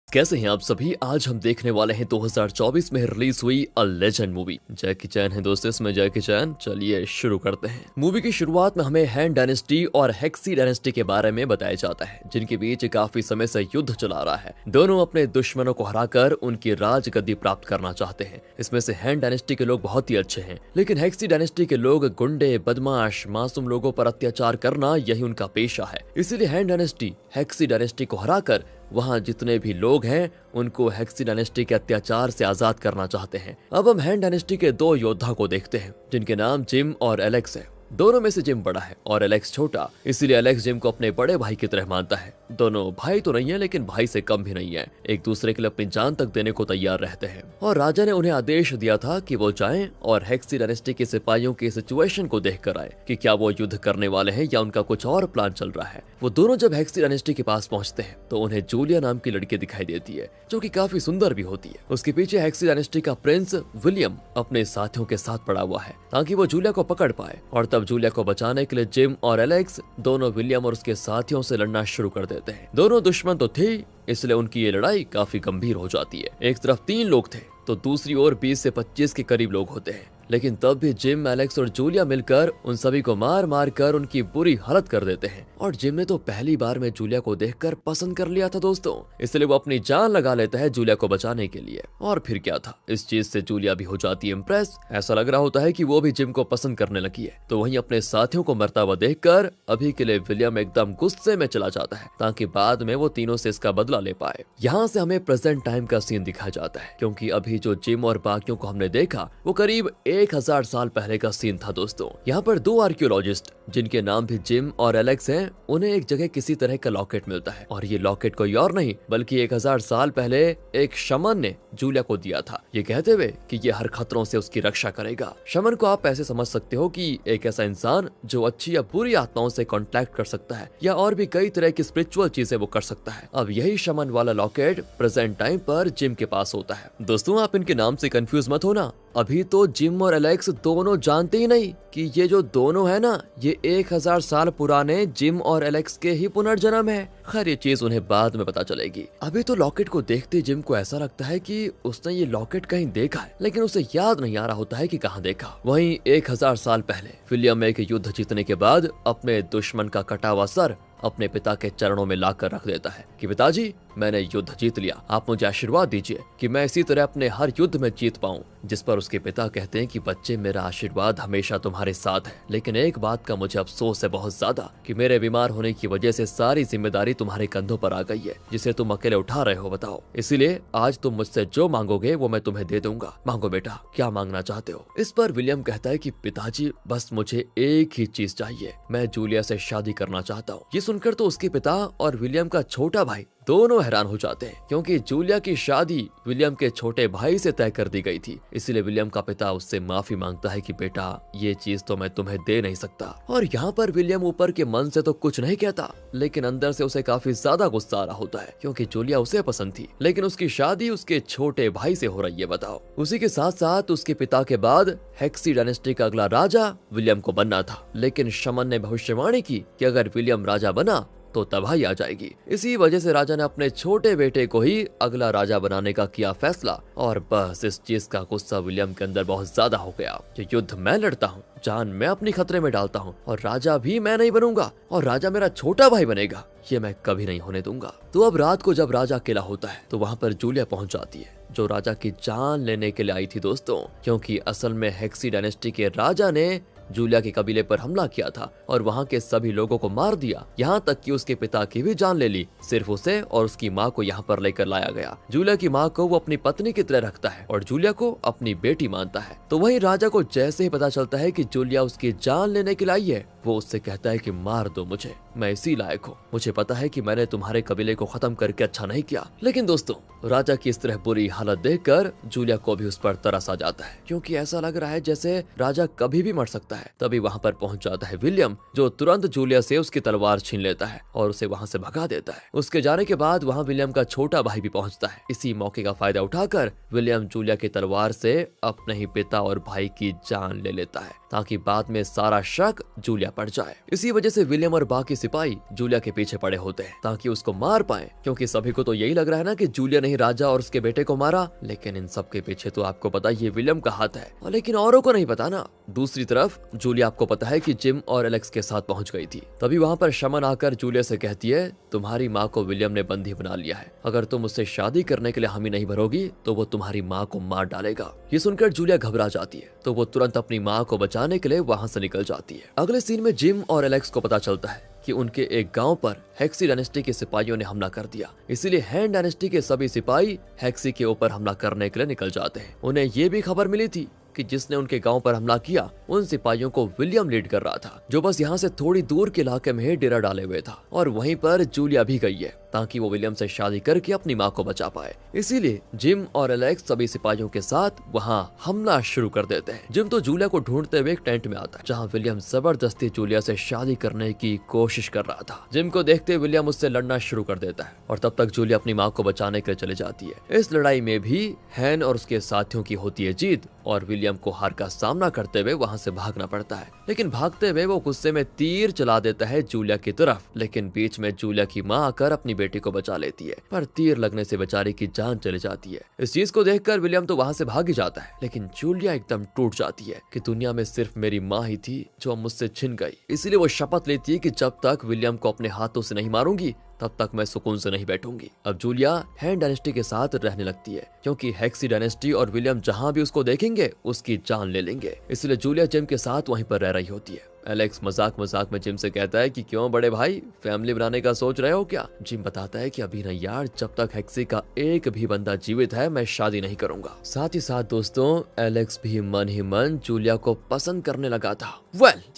कैसे हैं आप सभी। आज हम देखने वाले हैं 2024 में रिलीज हुई अ लेजेंड मूवी। जैकी चैन है दोस्तों इसमें, जैकी चैन। चलिए शुरू करते हैं। मूवी की शुरुआत में हमें हैन डायनेस्टी और हेक्सी डायनेस्टी के बारे में बताया जाता है, जिनके बीच काफी समय से युद्ध चला रहा है। दोनों अपने दुश्मनों को हराकर उनकी राज गद्दी प्राप्त करना चाहते हैं। इसमें से हैन डायनेस्टी के लोग बहुत ही अच्छे हैं, लेकिन हेक्सी डायनेस्टी के लोग गुंडे, बदमाश, मासूम लोगों पर अत्याचार करना यही उनका पेशा है। इसीलिए हैन डायनेस्टी हेक्सी डायनेस्टी को हराकर वहाँ जितने भी लोग हैं उनको हेक्सी डायनेस्टी के अत्याचार से आजाद करना चाहते हैं। अब हम हैन डायनेस्टी के दो योद्धा को देखते हैं, जिनके नाम जिम और एलेक्स है। दोनों में से जिम बड़ा है और एलेक्स छोटा, इसीलिए एलेक्स जिम को अपने बड़े भाई की तरह मानता है। दोनों भाई तो नहीं है, लेकिन भाई से कम भी नहीं है। एक दूसरे के लिए अपनी जान तक देने को तैयार रहते हैं। और राजा ने उन्हें आदेश दिया था कि वो जाएं और हेक्सी डायनेस्टी के सिपाहियों की सिचुएशन को देख कर आए कि क्या वो युद्ध करने वाले हैं या उनका कुछ और प्लान चल रहा है। वो दोनों जब हेक्सी डायनेस्टी के पास पहुंचते हैं तो उन्हें जूलिया नाम की लड़की दिखाई देती है, जो कि काफी सुंदर भी होती है। उसके पीछे हेक्सी डायनेस्टी का प्रिंस विलियम अपने साथियों के साथ पड़ा हुआ है ताकि वो जूलिया को पकड़ पाए। और तब जूलिया को बचाने के लिए जिम और एलेक्स दोनों विलियम और उसके साथियों से लड़ना शुरू कर देते हैं। दोनों दुश्मन तो थे, इसलिए उनकी ये लड़ाई काफी गंभीर हो जाती है। एक तरफ 3 लोग थे तो दूसरी ओर 20 से 25 के करीब लोग होते हैं, लेकिन तब भी जिम, एलेक्स और जूलिया मिलकर उन सभी को मार मार कर उनकी बुरी हालत कर देते हैं। और जिम ने तो पहली बार में जूलिया को देखकर पसंद कर लिया था दोस्तों, इसलिए वो अपनी जान लगा लेता है जूलिया को बचाने के लिए। और फिर क्या था, इस चीज से जूलिया भी हो जाती है इम्प्रेस। ऐसा लग रहा होता है कि वो भी जिम को पसंद करने लगी है। तो वहीं अपने साथियों को मरता हुआ देखकर अभी के लिए विलियम एकदम गुस्से में चला जाता है ताकि बाद में वो तीनों से इसका बदला ले पाए। यहाँ से हमें प्रेजेंट टाइम का सीन दिखाया जाता है, क्योंकि अभी जो जिम और बाकियों को हमने देखा वो करीब 1000 साल पहले का सीन था दोस्तों। यहाँ पर 2 आर्कियोलॉजिस्ट, जिनके नाम भी जिम और एलेक्स हैं, उन्हें एक जगह किसी तरह का लॉकेट मिलता है। और ये लॉकेट कोई और नहीं बल्कि 1000 साल पहले एक शमन ने जूलिया को दिया था, ये कहते हुए कि ये हर खतरों से उसकी रक्षा करेगा। शमन को आप ऐसे समझ सकते हो कि एक ऐसा इंसान जो अच्छी या बुरी आत्माओं से कॉन्टैक्ट कर सकता है, या और भी कई तरह की स्पिरिचुअल चीजें वो कर सकता है। अब यही शमन वाला लॉकेट प्रेजेंट टाइम पर जिम के पास होता है। दोस्तों आप इनके नाम से कंफ्यूज मत होना, अभी तो जिम और एलेक्स दोनों जानते ही नहीं कि ये जो दोनों है ना, ये 1000 साल पुराने जिम और एलेक्स के ही पुनर्जन्म है। खैर ये चीज उन्हें बाद में पता चलेगी। अभी तो लॉकेट को देखते जिम को ऐसा लगता है कि उसने ये लॉकेट कहीं देखा है, लेकिन उसे याद नहीं आ रहा होता है कि कहाँ देखा। वहीं 1000 साल पहले विलियम एक युद्ध जीतने के बाद अपने दुश्मन का कटा हुआ सर अपने पिता के चरणों में लाकर रख देता है कि पिताजी, मैंने युद्ध जीत लिया, आप मुझे आशीर्वाद दीजिए कि मैं इसी तरह अपने हर युद्ध में जीत पाऊं। जिस पर उसके पिता कहते हैं कि बच्चे, मेरा आशीर्वाद हमेशा तुम्हारे साथ है, लेकिन एक बात का मुझे अफसोस है बहुत ज्यादा कि मेरे बीमार होने की वजह से सारी जिम्मेदारी तुम्हारे कंधों पर आ गई है, जिसे तुम अकेले उठा रहे हो। बताओ, इसीलिए आज तुम मुझसे जो मांगोगे वो मैं तुम्हें दे दूंगा। मांगो बेटा, क्या मांगना चाहते हो। इस पर विलियम कहता है कि पिताजी, बस मुझे एक ही चीज चाहिए, मैं जूलिया से शादी करना चाहता हूँ। ये सुनकर तो उसके पिता और विलियम का छोटा भाई दोनों हैरान हो जाते हैं, क्योंकि जूलिया की शादी विलियम के छोटे भाई से तय कर दी गई थी। इसलिए विलियम का पिता उससे माफी मांगता है कि बेटा, ये चीज तो मैं तुम्हें दे नहीं सकता। और यहाँ पर विलियम ऊपर के मन से तो कुछ नहीं कहता, लेकिन अंदर से उसे काफी ज्यादा गुस्सा आ रहा होता है, क्योंकि जूलिया उसे पसंद थी, लेकिन उसकी शादी उसके छोटे भाई से हो रही है। बताओ। उसी के साथ साथ उसके पिता के बाद हेक्सी डायनेस्टी का अगला राजा विलियम को बनना था, लेकिन शमन ने भविष्यवाणी की कि अगर विलियम राजा बना तो तबाही आ जाएगी। इसी वजह से राजा ने अपने छोटे बेटे को ही अगला राजा बनाने का किया फैसला। और बस इस चीज का गुस्सा विलियम के अंदर बहुत ज्यादा हो गया कि युद्ध मैं लड़ता हूँ, जान मैं अपनी खतरे में डालता हूँ, और राजा भी मैं नहीं बनूंगा, और राजा मेरा छोटा भाई बनेगा, ये मैं कभी नहीं होने दूंगा। तो अब रात को जब राजा अकेला होता है तो वहाँ पर जूलिया पहुंच जाती है, जो राजा की जान लेने के लिए आई थी दोस्तों, क्योंकि असल में हेक्सी डायनेस्टी के राजा ने जूलिया के कबीले पर हमला किया था और वहाँ के सभी लोगों को मार दिया, यहाँ तक कि उसके पिता की भी जान ले ली। सिर्फ उसे और उसकी माँ को यहाँ पर लेकर लाया गया। जूलिया की माँ को वो अपनी पत्नी की तरह रखता है और जूलिया को अपनी बेटी मानता है। तो वहीं राजा को जैसे ही पता चलता है कि जूलिया उसकी जान लेने के लिए आई है, वो उससे कहता है कि मार दो मुझे, मैं इसी लायक हूँ। मुझे पता है कि मैंने तुम्हारे कबीले को खत्म करके अच्छा नहीं किया, लेकिन दोस्तों राजा की इस तरह बुरी हालत देखकर जूलिया को भी उस पर तरस आ जाता है, क्योंकि ऐसा लग रहा है जैसे राजा कभी भी मर सकता है। तभी वहाँ पर पहुंच जाता है विलियम, जो तुरंत जूलिया से उसकी तलवार छीन लेता है और उसे वहाँ से भगा देता है। उसके जाने के बाद वहाँ विलियम का छोटा भाई भी पहुंचता है। इसी मौके का फायदा उठाकर विलियम जूलिया की तलवार से अपने ही पिता और भाई की जान ले लेता है, ताकि बाद में सारा शक जूलिया पड़ जाए। इसी वजह से विलियम और बाकी सिपाही जूलिया के पीछे पड़े होते हैं ताकि उसको मार पाए, क्योंकि सभी को तो यही लग रहा है ना कि जूलिया ने ही राजा और उसके बेटे को मारा, लेकिन इन सब के पीछे तो आपको पता ये विलियम का हाथ है, और लेकिन औरों को नहीं पता ना। दूसरी तरफ जूलिया आपको पता है कि जिम और एलेक्स के साथ पहुंच गई थी। तभी वहां पर शमन आकर जूलिया से कहती है, तुम्हारी माँ को विलियम ने बंदी बना लिया है, अगर तुम उससे शादी करने के लिए हामी नहीं भरोगी तो वो तुम्हारी माँ को मार डालेगा। ये सुनकर जूलिया घबरा जाती है, तो वो तुरंत अपनी माँ को बचाने के लिए वहां से निकल जाती है। अगले सीन में जिम और एलेक्स को पता चलता है कि उनके एक गांव पर हेक्सी डायनेस्टी के सिपाहियों ने हमला कर दिया, इसीलिए हैन डायनेस्टी के सभी सिपाही हेक्सी के ऊपर हमला करने के लिए निकल जाते हैं। उन्हें ये भी खबर मिली थी कि जिसने उनके गांव पर हमला किया उन सिपाहियों को विलियम लीड कर रहा था, जो बस यहाँ से थोड़ी दूर के इलाके में ही डेरा डाले हुए था। और वहीं पर जूलिया भी गई है ताकि वो विलियम से शादी करके अपनी माँ को बचा पाए। इसीलिए जिम और एलेक्स सभी सिपाहियों के साथ वहाँ हमला शुरू कर देते हैं। जिम तो जूलिया को ढूंढते हुए एक टेंट में आता है, जहाँ विलियम जबरदस्ती जूलिया से शादी करने की कोशिश कर रहा था। जिम को देखते विलियम उससे लड़ना शुरू कर देता है, और तब तक जूलिया अपनी माँ को बचाने के लिए चली जाती है। इस लड़ाई में भी हैन और उसके साथियों की होती है जीत, और विलियम को हार का सामना करते हुए वहां से भागना पड़ता है। लेकिन भागते हुए वो गुस्से में तीर चला देता है जूलिया की तरफ, लेकिन बीच में जूलिया की माँ आकर अपनी बेटी को बचा लेती है, पर तीर लगने से बेचारी की जान चली जाती है। इस चीज को देखकर विलियम तो वहां से भाग ही जाता है, लेकिन जूलिया एकदम टूट जाती है कि दुनिया में सिर्फ मेरी माँ ही थी जो अब मुझसे छिन गई। इसीलिए वो शपथ लेती है कि जब तक विलियम को अपने हाथों से नहीं मारूंगी तब तक मैं सुकून से नहीं बैठूंगी। अब जूलिया हैन डायनेस्टी के साथ रहने लगती है, क्योंकि हेक्सी डायनेस्टी और विलियम जहां भी उसको देखेंगे उसकी जान ले लेंगे। इसलिए जूलिया जिम के साथ वहीं पर रह रही होती है। एलेक्स मजाक मजाक में जिम से कहता है कि क्यों बड़े भाई, फैमिली बनाने का सोच रहे हो क्या? जिम बताता है कि अभी नहीं यार, जब तक हेक्सी का एक भी बंदा जीवित है मैं शादी नहीं करूंगा। साथ ही साथ दोस्तों एलेक्स भी मन ही मन जूलिया को पसंद करने लगा था।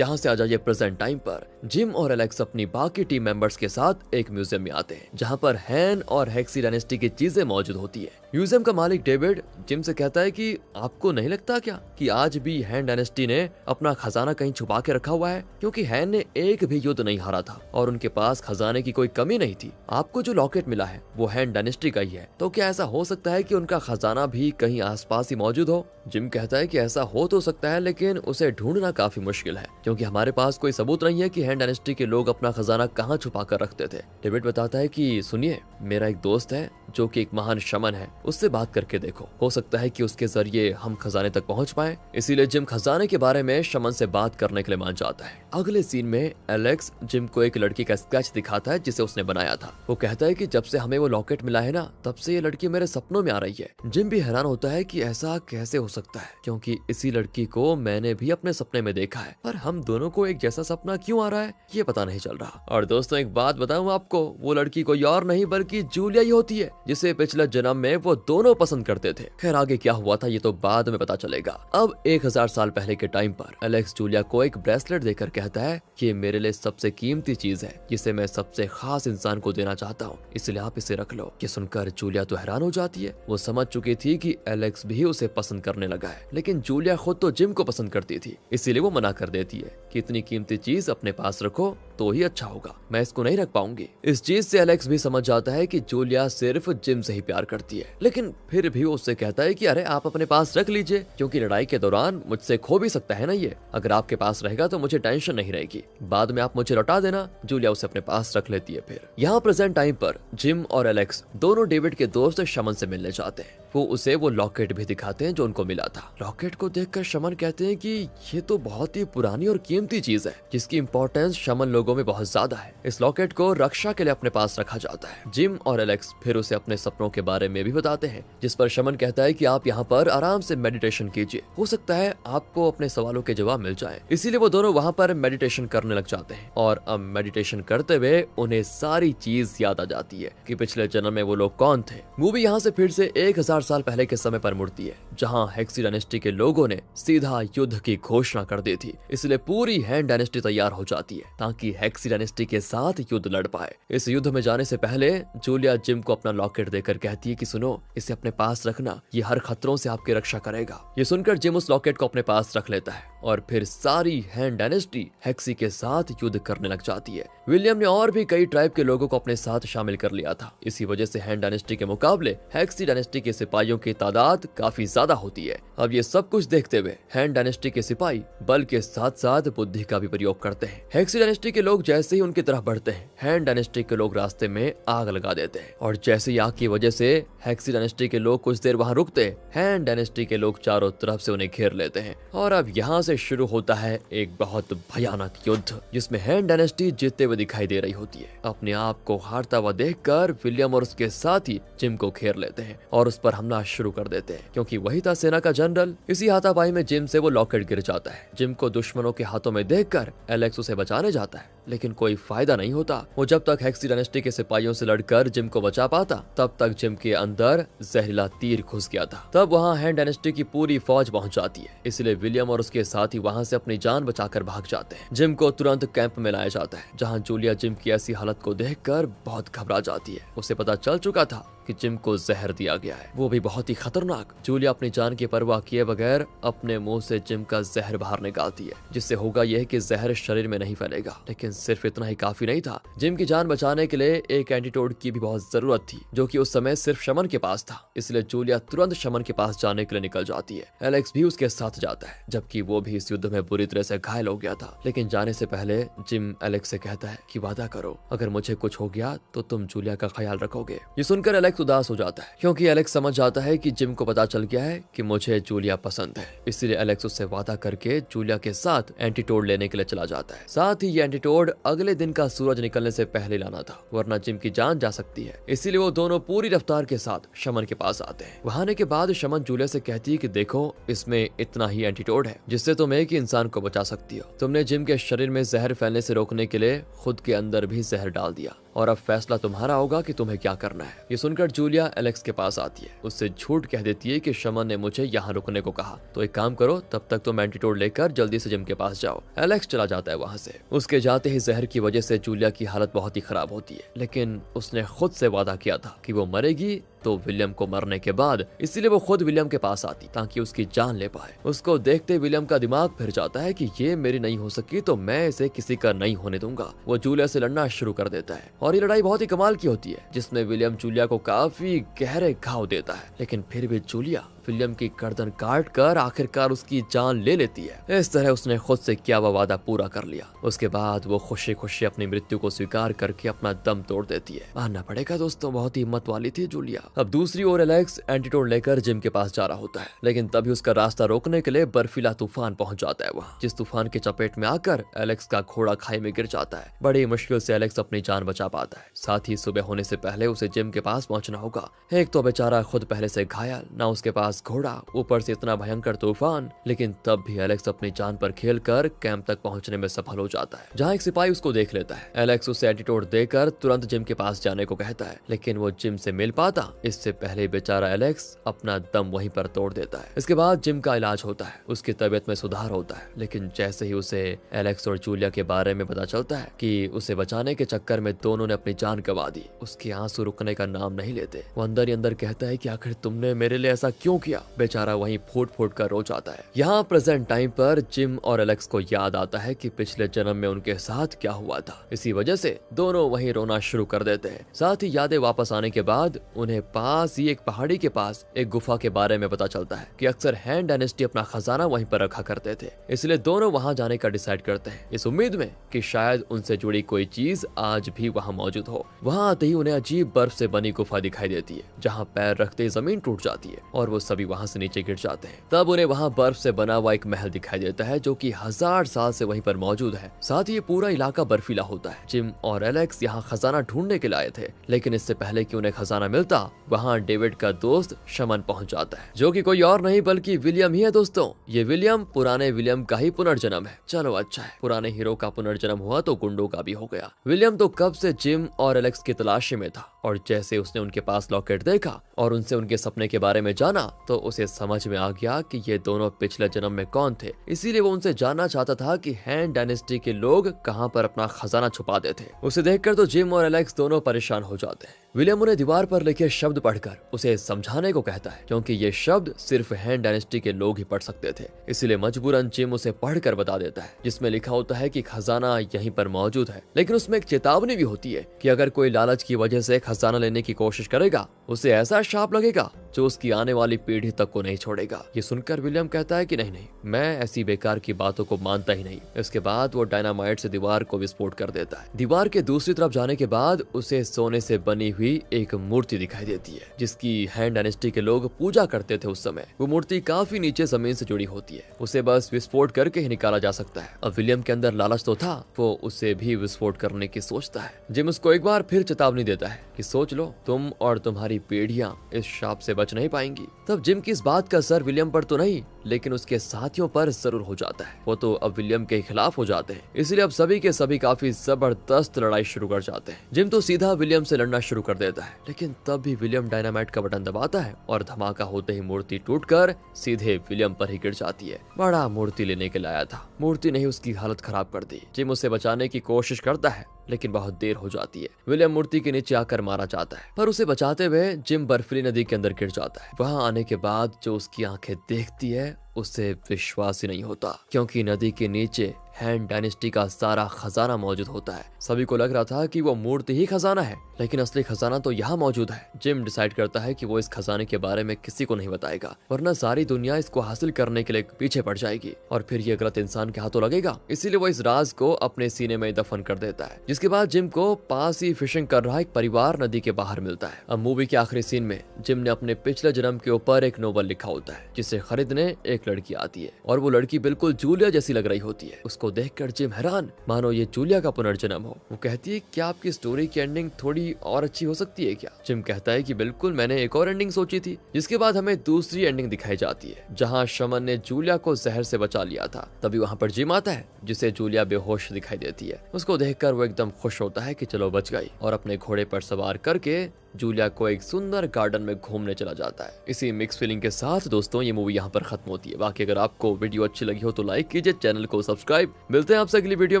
यहाँ से आ जाइए प्रेजेंट टाइम पर। जिम और एलेक्स अपनी बाकी टीम मेंबर्स के साथ एक म्यूजियम में आते हैं, जहाँ पर हैन और हेक्सी डायनेस्टी की चीजें मौजूद होती है। म्यूजियम का मालिक डेविड जिम से कहता है कि आपको नहीं लगता क्या कि आज भी हैन डायनेस्टी ने अपना खजाना कहीं छुपा के रखा हुआ है, क्योंकि हैन ने एक भी युद्ध नहीं हारा था और उनके पास खजाने की कोई कमी नहीं थी। आपको जो लॉकेट मिला है वो हैन डायनेस्टी का ही है, तो क्या ऐसा हो सकता है कि उनका खजाना भी कहीं आसपास ही मौजूद हो? जिम कहता है कि ऐसा हो तो सकता है, लेकिन उसे ढूंढना काफी मुश्किल है, क्योंकि हमारे पास कोई सबूत नहीं है कि हैन डायनेस्टी के लोग अपना खजाना कहाँ छुपा कर रखते थे। डेविड बताता है कि सुनिए, मेरा एक दोस्त है जो कि एक महान शमन है, उससे बात करके देखो, हो सकता है कि उसके जरिए हम खजाने तक पहुंच पाए। इसीलिए जिम खजाने के बारे में शमन से बात करने के लिए मान जाता है। अगले सीन में एलेक्स जिम को एक लड़की का स्केच दिखाता है जिसे उसने बनाया था। वो कहता है कि जब से हमें वो लॉकेट मिला है ना, तब से ये लड़की मेरे सपनों में आ रही है। जिम भी हैरान होता है कि ऐसा कैसे हो सकता है, क्योंकि इसी लड़की को मैंने भी अपने सपने में देखा है, पर हम दोनों को एक जैसा सपना क्यों आ रहा है ये पता नहीं चल रहा। और दोस्तों एक बात बताऊं आपको, वो लड़की कोई और नहीं बल्कि जूलिया ही होती है, जिसे पिछले जन्म में वो दोनों पसंद करते थे। खैर आगे क्या हुआ था ये तो बाद में पता चलेगा। अब 1000 साल पहले के टाइम पर एलेक्स जूलिया को एक ब्रेसलेट देकर कहता है कि मेरे लिए सबसे कीमती चीज है, जिसे मैं सबसे खास इंसान को देना चाहता हूँ, इसलिए आप इसे रख लो। ये सुनकर जूलिया तो हैरान हो जाती है। वो समझ चुकी थी कि एलेक्स भी उसे पसंद करने लगा है, लेकिन जूलिया खुद तो जिम को पसंद करती थी, इसीलिए वो मना कर देती है कि इतनी कीमती चीज अपने पास रखो तो ही अच्छा होगा, मैं इसको नहीं रख पाऊंगी। इस चीज से एलेक्स भी समझ जाता है कि जूलिया सिर्फ जिम से ही प्यार करती है, लेकिन फिर भी वो उससे कहता है कि अरे आप अपने पास रख लीजिए, क्योंकि लड़ाई के दौरान मुझसे खो भी सकता है ना ये, अगर आपके पास रहेगा तो मुझे टेंशन नहीं रहेगी, बाद में आप मुझे लौटा देना। जूलिया उसे अपने पास रख लेती है। फिर यहाँ प्रेजेंट टाइम पर जिम और एलेक्स दोनों डेविड के दोस्त शमन से मिलने जाते हैं। वो उसे वो लॉकेट भी दिखाते हैं जो उनको मिला था। लॉकेट को देखकर शमन कहते हैं कि ये तो बहुत ही पुरानी और कीमती चीज है, जिसकी इंपॉर्टेंस शमन लोगों में बहुत ज्यादा है। इस लॉकेट को रक्षा के लिए अपने पास रखा जाता है। जिम और एलेक्स फिर उसे अपने सपनों के बारे में भी बताते हैं, जिस पर शमन कहता है कि आप यहाँ पर आराम से मेडिटेशन कीजिए, हो सकता है आपको अपने सवालों के जवाब मिल जाए। इसीलिए वो दोनों वहाँ पर मेडिटेशन करने लग जाते हैं, और अब मेडिटेशन करते हुए उन्हें सारी चीज याद आ जाती है कि पिछले जन्म में वो लोग कौन थे। मूवी यहाँ से फिर से 1000 साल पहले के समय पर मुड़ती है, जहाँ हेक्सी डायनेस्टी के लोगों ने सीधा युद्ध की घोषणा कर दी थी। इसलिए पूरी हैन डायनेस्टी तैयार हो जाती है ताकि हेक्सी डायनेस्टी के साथ युद्ध लड़ पाए। इस युद्ध में जाने से पहले जूलिया जिम को अपना लॉकेट देकर कहती है कि सुनो, इसे अपने पास रखना, ये हर खतरों से आपकी रक्षा करेगा। ये सुनकर जिम उस लॉकेट को अपने पास रख लेता है, और फिर सारी हैन डायनेस्टी हेक्सी के साथ युद्ध करने लग जाती है। विलियम ने और भी कई ट्राइब के लोगों को अपने साथ शामिल कर लिया था। इसी वजह से हैन डायनेस्टी के मुकाबले हेक्सी डायनेस्टी के सिपाही सिपाहियों की तादाद काफी ज्यादा होती है। अब ये सब कुछ देखते हुए हैन डायनेस्टी के सिपाही बल के साथ साथ बुद्धि का भी प्रयोग करते हैं। हेक्सी डायनेस्टी के लोग जैसे ही उनकी तरफ बढ़ते हैं, हैन डायनेस्टी के लोग रास्ते में आग लगा देते हैं और जैसे ही आग की वजह से हेक्सी डायनेस्टी के लोग कुछ देर वहां रुकते, हैन डायनेस्टी के लोग चारों तरफ से उन्हें घेर लेते हैं। और अब यहाँ से शुरू होता है एक बहुत भयानक युद्ध, जिसमें हैन डायनेस्टी जीतते हुए दिखाई दे रही होती है। अपने आप को हारता हुआ देखकर विलियम और उसके साथी जिम को घेर लेते हैं और उस पर हमला शुरू कर देते हैं, क्योंकि वही था सेना का जनरल। इसी हाथापाई में जिम से वो लॉकेट गिर जाता है। जिम को दुश्मनों के हाथों में देखकर एलेक्स उसे बचाने जाता है, लेकिन कोई फायदा नहीं होता। वो जब तक हेक्सी डायनेस्टी के सिपाहियों से लड़कर जिम को बचा पाता, तब तक जिम के अंदर जहरीला तीर घुस गया था। तब वहाँ हैन डायनेस्टी की पूरी फौज पहुंच जाती है, इसलिए विलियम और उसके साथी वहाँ से अपनी जान बचाकर भाग जाते हैं। जिम को तुरंत कैंप में लाया जाता है, जहाँ जूलिया जिम की ऐसी हालत को देखकर बहुत घबरा जाती है। उसे पता चल चुका था कि जिम को जहर दिया गया है, वो भी बहुत ही खतरनाक। जूलिया अपनी जान की परवाह किए बगैर अपने मुंह से जिम का जहर बाहर निकालती है, जिससे होगा यह कि जहर शरीर में नहीं फैलेगा। लेकिन सिर्फ इतना ही काफी नहीं था। जिम की जान बचाने के लिए एक एंटीडोट की भी बहुत जरूरत थी, जो कि उस समय सिर्फ शमन के पास था। इसलिए जूलिया तुरंत शमन के पास जाने के लिए निकल जाती है। एलेक्स भी उसके साथ जाता है, जबकि वो भी इस युद्ध में बुरी तरह से घायल हो गया था। लेकिन जाने से पहले जिम एलेक्स से कहता है कि वादा करो, अगर मुझे कुछ हो गया तो तुम जूलिया का ख्याल रखोगे। ये सुनकर एलेक्स उदास हो जाता है, क्योंकि एलेक्स समझ जाता है कि जिम को पता चल गया है कि मुझे जूलिया पसंद है। इसलिए एलेक्स उससे वादा करके जूलिया के साथ एंटीटोड लेने के लिए चला जाता है। साथ ही ये एंटीटोड अगले दिन का सूरज निकलने से पहले लाना था, वरना जिम की जान जा सकती है। इसीलिए वो दोनों पूरी रफ्तार के साथ शमन के पास आते हैं। वहां आने के बाद शमन जूलिया से कहती है कि देखो, इसमें इतना ही एंटीटोड है जिससे तुम एक ही इंसान को बचा सकती हो। तुमने जिम के शरीर में जहर फैलने से रोकने के लिए खुद के अंदर भी जहर डाल दिया, और अब फैसला तुम्हारा होगा कि तुम्हें क्या करना है। ये सुनकर जूलिया एलेक्स के पास आती है, उससे झूठ कह देती है कि शमन ने मुझे यहाँ रुकने को कहा, तो एक काम करो, तब तक तुम एंटीटोड लेकर जल्दी से जिम के पास जाओ। एलेक्स चला जाता है वहाँ से। उसके जाते ही जहर की वजह से जूलिया की हालत बहुत ही खराब होती है, लेकिन उसने खुद से वादा किया था कि वो मरेगी तो विलियम को मरने के बाद, इसीलिए वो खुद विलियम के पास आती ताकि उसकी जान ले पाए। उसको देखते विलियम का दिमाग फिर जाता है कि ये मेरी नहीं हो सकी तो मैं इसे किसी का नहीं होने दूंगा। वो जूलिया से लड़ना शुरू कर देता है और ये लड़ाई बहुत ही कमाल की होती है, जिसमें विलियम जूलिया को काफी गहरे घाव देता है, लेकिन फिर भी जूलिया विलियम की गर्दन काट कर आखिरकार उसकी जान ले लेती है। इस तरह उसने खुद से किया हुआ वादा पूरा कर लिया। उसके बाद वो खुशी खुशी अपनी मृत्यु को स्वीकार करके अपना दम तोड़ देती है। मानना पड़ेगा दोस्तों, बहुत ही हिम्मत वाली थी जूलिया। अब दूसरी ओर एलेक्स एंटीटोड लेकर जिम के पास जा रहा होता है, लेकिन तभी उसका रास्ता रोकने के लिए बर्फीला तूफान पहुंच जाता है वहाँ, जिस तूफान की चपेट में आकर एलेक्स का घोड़ा खाई में गिर जाता है। बड़ी मुश्किल से एलेक्स अपनी जान बचा पाता है। साथ ही सुबह होने से पहले उसे जिम के पास पहुंचना होगा। एक तो बेचारा खुद पहले से घायल, ना उसके पास घोड़ा, ऊपर से इतना भयंकर तूफान, लेकिन तब भी एलेक्स अपनी जान पर खेलकर कैंप तक पहुंचने में सफल हो जाता है, जहां एक सिपाही उसको देख लेता है। एलेक्स उसे एंटीटोड देकर तुरंत जिम के पास जाने को कहता है, लेकिन वो जिम से मिल पाता इससे पहले बेचारा एलेक्स अपना दम वहीं पर तोड़ देता है। इसके बाद जिम का इलाज होता है, उसकी तबीयत में सुधार होता है, लेकिन जैसे ही उसे एलेक्स और जूलिया के बारे में पता चलता है कि उसे बचाने के चक्कर में दोनों ने अपनी जान गंवा दी, उसके आंसू रुकने का नाम नहीं लेते। वो अंदर ही अंदर कहता है कि आखिर तुमने मेरे लिए ऐसा क्यों किया। बेचारा वहीं फूट फूट कर रो जाता है। यहाँ प्रेजेंट टाइम पर जिम और एलेक्स को याद आता है कि पिछले जन्म में उनके साथ क्या हुआ था। इसी वजह से दोनों वहीं रोना शुरू कर देते हैं। साथ ही यादें वापस आने के बाद उन्हें पास ही एक पहाड़ी के पास एक गुफा के बारे में पता चलता है कि अक्सर हैन डायनेस्टी अपना खजाना वहीं पर रखा करते थे। इसलिए दोनों वहां जाने का डिसाइड करते हैं, इस उम्मीद में कि शायद उनसे जुड़ी कोई चीज आज भी वहां मौजूद हो। वहां आते ही उन्हें अजीब बर्फ से बनी गुफा दिखाई देती है, जहां पैर रखते ही जमीन टूट जाती है और वो सभी वहां से नीचे गिर जाते हैं। तब उन्हें वहां बर्फ से बना हुआ एक महल दिखाई देता है, जो कि 1000 साल से वहीं पर मौजूद है। साथ ही ये पूरा इलाका बर्फीला होता है। जिम और एलेक्स यहाँ खजाना ढूंढने के लिए आए थे, लेकिन इससे पहले कि उन्हें खजाना मिलता, वहाँ डेविड का दोस्त शमन पहुंच जाता है, जो कि कोई और नहीं बल्कि विलियम ही है। दोस्तों, ये विलियम पुराने विलियम का ही पुनर्जन्म है। चलो अच्छा है, पुराने हीरो का पुनर्जन्म हुआ तो गुंडों का भी हो गया। विलियम तो कब से जिम और एलेक्स की तलाशी में था, और जैसे उसने उनके पास लॉकेट देखा और उनसे उनके सपने के बारे में जाना, तो उसे समझ में आ गया कि ये दोनों पिछले जन्म में कौन थे। इसीलिए वो उनसे जानना चाहता था कि हैन डायनेस्टी के लोग कहां पर अपना खजाना छुपाते थे। उसे देखकर तो जिम और एलेक्स दोनों परेशान हो जाते हैं। विलियम उन्हें दीवार पर लिखे शब्द पढ़कर उसे समझाने को कहता है, क्योंकि ये शब्द सिर्फ हैन डायनेस्टी के लोग ही पढ़ सकते थे। इसीलिए मजबूरन जिम उसे पढ़कर बता देता है, जिसमें लिखा होता है कि खजाना यहीं पर मौजूद है, लेकिन उसमें एक चेतावनी भी होती है कि अगर कोई लालच की वजह से खजाना लेने की कोशिश करेगा, उसे ऐसा शाप लगेगा जो उसकी आने वाली पीढ़ी तक को नहीं छोड़ेगा। ये सुनकर विलियम कहता है कि नहीं नहीं, मैं ऐसी बेकार की बातों को मानता ही नहीं। इसके बाद वो डायनामाइट से दीवार को विस्फोट कर देता है। दीवार के दूसरी तरफ जाने के बाद उसे सोने से बनी हुई एक मूर्ति दिखाई देती है, जिसकी हैन डायनेस्टी के लोग पूजा करते थे उस समय। वो मूर्ति काफी नीचे जमीन से जुड़ी होती है, उसे बस विस्फोट करके ही निकाला जा सकता है। अब विलियम के अंदर लालच तो था, वो उसे भी विस्फोट करने की सोचता है। जिम उसको एक बार फिर चेतावनी देता है कि सोच लो, तुम और तुम्हारी पीढ़ियां इस शाप से बच नहीं पाएंगी। तब जिम की इस बात का असर विलियम पर तो नहीं, लेकिन उसके साथियों पर जरूर हो जाता है। वो तो अब विलियम के खिलाफ हो जाते हैं, इसलिए अब सभी के सभी काफी जबरदस्त लड़ाई शुरू कर जाते हैं। जिम तो सीधा विलियम से लड़ना शुरू कर देता है, लेकिन तब भी विलियम डायनामाइट का बटन दबाता है और धमाका होते ही मूर्ति टूटकर सीधे विलियम पर ही गिर जाती है। बड़ा मूर्ति लेने के लाया था, मूर्ति ने ही उसकी हालत खराब कर दी। जिम उसे बचाने की कोशिश करता है, लेकिन बहुत देर हो जाती है। विलियम मूर्ति के नीचे आकर मारा जाता है, पर उसे बचाते हुए जिम बर्फीली नदी के अंदर गिर जाता है। वहां आने के बाद जो उसकी आंखें देखती है उसे विश्वास ही नहीं होता, क्योंकि नदी के नीचे हैन डायनेस्टी का सारा खजाना मौजूद होता है। सभी को लग रहा था कि वो मूर्ति ही खजाना है, लेकिन असली खजाना तो यहाँ मौजूद है। जिम डिसाइड करता है कि वो इस खजाने के बारे में किसी को नहीं बताएगा, वरना सारी दुनिया इसको हासिल करने के लिए पीछे पड़ जाएगी और फिर ये गलत इंसान के हाथों लगेगा। इसीलिए वो इस राज को अपने सीने में दफन कर देता है। जिसके बाद जिम को पास ही फिशिंग कर रहा एक परिवार नदी के बाहर मिलता है। अब मूवी के आखिरी सीन में जिम ने अपने पिछले जन्म के ऊपर एक नोवेल लिखा होता है, जिसे खरीदने एक लड़की आती है और वो लड़की बिल्कुल जूलिया जैसी लग रही होती है। उसको देखकर जिम हैरान, मानो ये जूलिया का पुनर्जन्म हो। वो कहती है, क्या आपकी स्टोरी की एंडिंग थोड़ी और अच्छी हो सकती है क्या? जिम कहता है कि बिल्कुल, मैंने एक और एंडिंग सोची थी। जिसके बाद हमें दूसरी एंडिंग दिखाई जाती है, जहाँ शमन ने जूलिया को जहर से बचा लिया था। तभी वहाँ पर जिम आता है, जिसे जूलिया बेहोश दिखाई देती है। उसको देखकर वो एकदम खुश होता है कि चलो बच गई, और अपने घोड़े पर सवार करके जूलिया को एक सुंदर गार्डन में घूमने चला जाता है। इसी मिक्स फीलिंग के साथ दोस्तों ये मूवी यहाँ पर खत्म होती है। बाकी अगर आपको वीडियो अच्छी लगी हो तो लाइक कीजिए, चैनल को सब्सक्राइब। मिलते हैं आपसे अगली वीडियो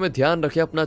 में, ध्यान रखें अपना।